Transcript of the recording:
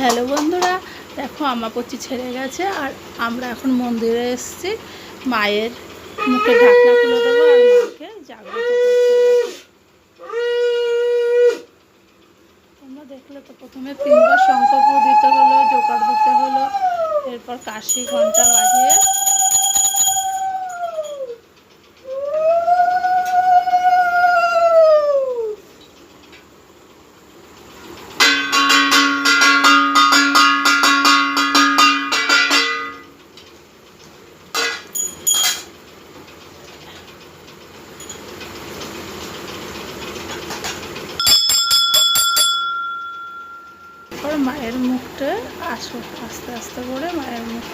Hello বন্ধুরা, দেখো আমাপচি ছেড়ে গেছে আর আমরা এখন মন্দিরে এসেছি। মায়ের মুখে ঢাকনা খুলে দেবো আর মাকে জাগ্রত করতে হবে। তোমরা দেখলে তো প্রথমে 3বার শঙ্খপুর দিতে হলো, জোগাড় দিতে হলো, এরপর কাশি ঘন্টা বাজিয়ে মায়ের মুখটা আসো আস্তে আস্তে করে মায়ের মুখ